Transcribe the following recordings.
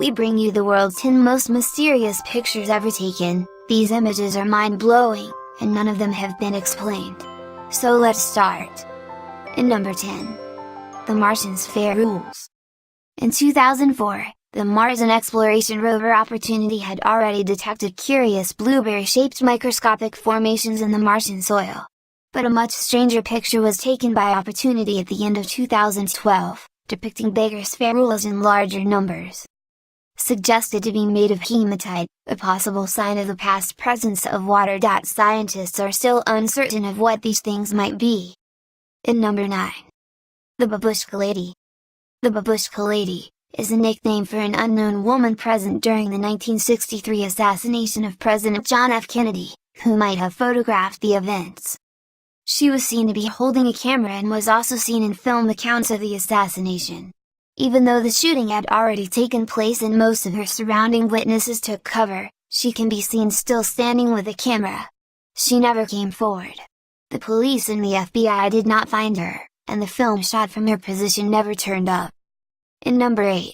We bring you the world's 10 most mysterious pictures ever taken. These images are mind-blowing, and none of them have been explained. So let's start. In number 10. The Martian Spherules. In 2004, the Mars exploration rover Opportunity had already detected curious blueberry-shaped microscopic formations in the Martian soil. But a much stranger picture was taken by Opportunity at the end of 2012, depicting bigger spherules in larger numbers. Suggested to be made of hematite, a possible sign of the past presence of water. Scientists are still uncertain of what these things might be. In number 9. The Babushka Lady. The Babushka Lady is a nickname for an unknown woman present during the 1963 assassination of President John F. Kennedy, who might have photographed the events. She was seen to be holding a camera and was also seen in film accounts of the assassination. Even though the shooting had already taken place and most of her surrounding witnesses took cover, she can be seen still standing with a camera. She never came forward. The police and the FBI did not find her, and the film shot from her position never turned up. In number 8.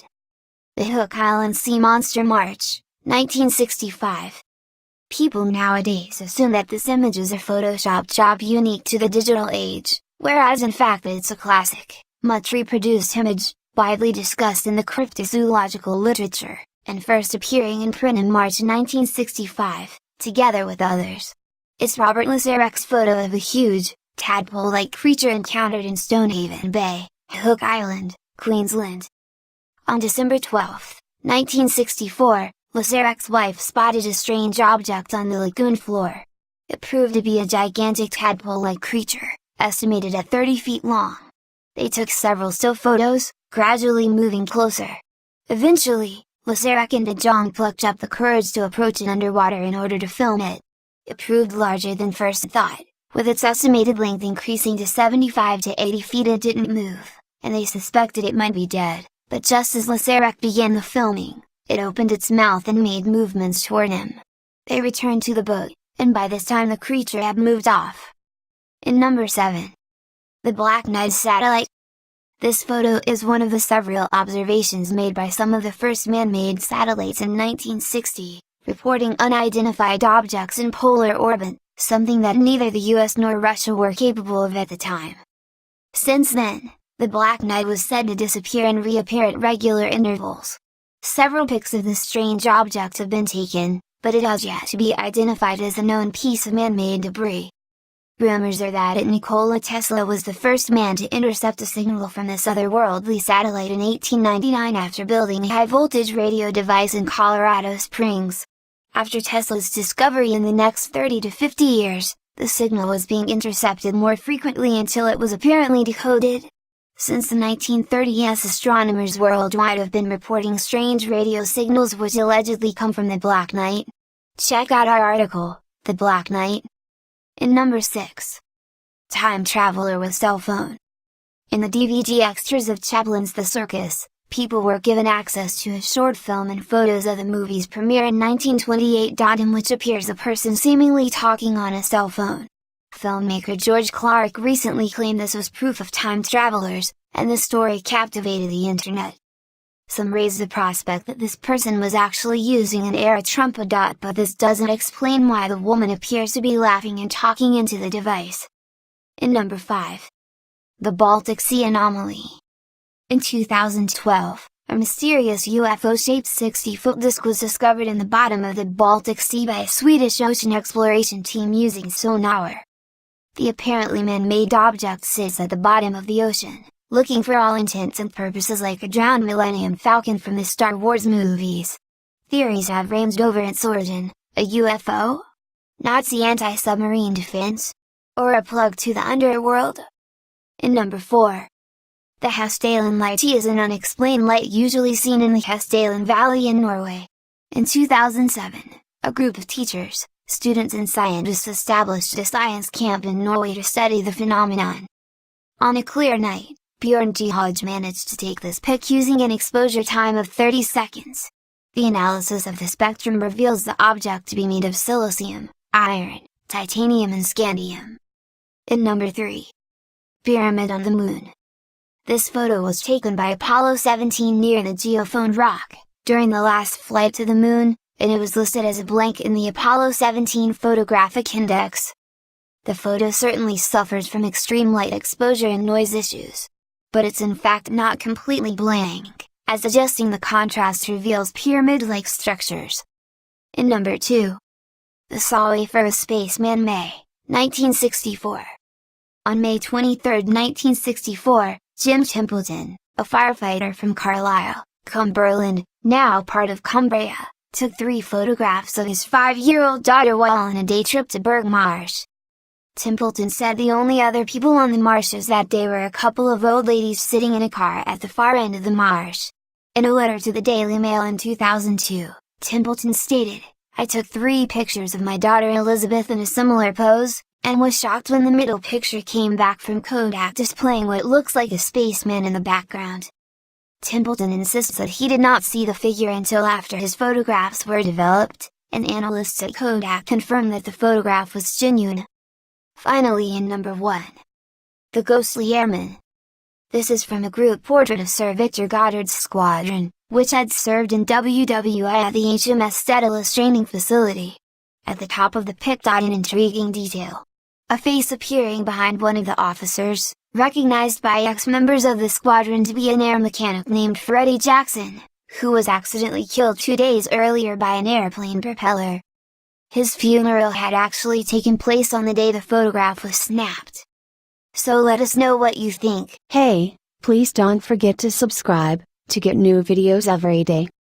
The Hillock Island Sea Monster March, 1965. People nowadays assume that this image is a photoshopped job unique to the digital age, whereas in fact it's a classic, much reproduced image, widely discussed in the cryptozoological literature, and first appearing in print in March 1965, together with others. It's Robert Lazarek's photo of a huge, tadpole-like creature encountered in Stonehaven Bay, Hillock Island, Queensland. On December 12, 1964, Lazarek's wife spotted a strange object on the lagoon floor. It proved to be a gigantic tadpole-like creature, estimated at 30 feet long. They took several still photos, gradually moving closer. Eventually, Lazarek and de Jong plucked up the courage to approach it underwater in order to film it. It proved larger than first thought, with its estimated length increasing to 75 to 80 feet. It didn't move, and they suspected it might be dead, but just as Lazarek began the filming, it opened its mouth and made movements toward him. They returned to the boat, and by this time the creature had moved off. In number 7. The Black Knight Satellite. This photo is one of the several observations made by some of the first man-made satellites in 1960, reporting unidentified objects in polar orbit, something that neither the US nor Russia were capable of at the time. Since then, the Black Knight was said to disappear and reappear at regular intervals. Several pics of this strange object have been taken, but it has yet to be identified as a known piece of man-made debris. Rumors are that Nikola Tesla was the first man to intercept a signal from this otherworldly satellite in 1899 after building a high-voltage radio device in Colorado Springs. After Tesla's discovery in the next 30 to 50 years, the signal was being intercepted more frequently until it was apparently decoded. Since the 1930s, astronomers worldwide have been reporting strange radio signals which allegedly come from the Black Knight. Check out our article, The Black Knight. In number 6. Time Traveler with Cell Phone. In the DVD extras of Chaplin's The Circus, people were given access to a short film and photos of the movie's premiere in 1928. In which appears a person seemingly talking on a cell phone. Filmmaker George Clark recently claimed this was proof of time travelers, and the story captivated the internet. Some raised the prospect that this person was actually using an era trumpet. But this doesn't explain why the woman appears to be laughing and talking into the device. In number 5. The Baltic Sea Anomaly. In 2012, a mysterious UFO-shaped 60-foot disk was discovered in the bottom of the Baltic Sea by a Swedish ocean exploration team using sonar. The apparently man-made object sits at the bottom of the ocean, looking for all intents and purposes like a drowned Millennium Falcon from the Star Wars movies. Theories have ranged over its origin: a UFO? Nazi anti-submarine defense? Or a plug to the underworld? In number 4. The Hessdalen Lights is an unexplained light usually seen in the Hessdalen Valley in Norway. In 2007, a group of teachers, students and scientists established a science camp in Norway to study the phenomenon. On a clear night, Bjorn G. Hodge managed to take this pic using an exposure time of 30 seconds. The analysis of the spectrum reveals the object to be made of silicium, iron, titanium and scandium. In number 3. Pyramid on the Moon. This photo was taken by Apollo 17 near the geophone rock, during the last flight to the Moon, and it was listed as a blank in the Apollo 17 photographic index. The photo certainly suffers from extreme light exposure and noise issues. But it's in fact not completely blank, as adjusting the contrast reveals pyramid-like structures. In number 2. The Solway Firth Spaceman, May, 1964. On May 23, 1964, Jim Templeton, a firefighter from Carlisle, Cumberland, now part of Cumbria, took 3 photographs of his 5-year-old daughter while on a day trip to Burgh Marsh. Templeton said the only other people on the marshes that day were a couple of old ladies sitting in a car at the far end of the marsh. In a letter to the Daily Mail in 2002, Templeton stated, "I took 3 pictures of my daughter Elizabeth in a similar pose, and was shocked when the middle picture came back from Kodak displaying what looks like a spaceman in the background." Templeton insists that he did not see the figure until after his photographs were developed, and analysts at Kodak confirmed that the photograph was genuine. Finally, in number 1. The Ghostly Airman. This is from a group portrait of Sir Victor Goddard's squadron, which had served in WWI at the HMS Daedalus training facility. At the top of the pic, an intriguing detail. A face appearing behind one of the officers, recognized by ex-members of the squadron to be an air mechanic named Freddie Jackson, who was accidentally killed 2 days earlier by an airplane propeller. His funeral had actually taken place on the day the photograph was snapped. So let us know what you think. Hey, please don't forget to subscribe, to get new videos every day.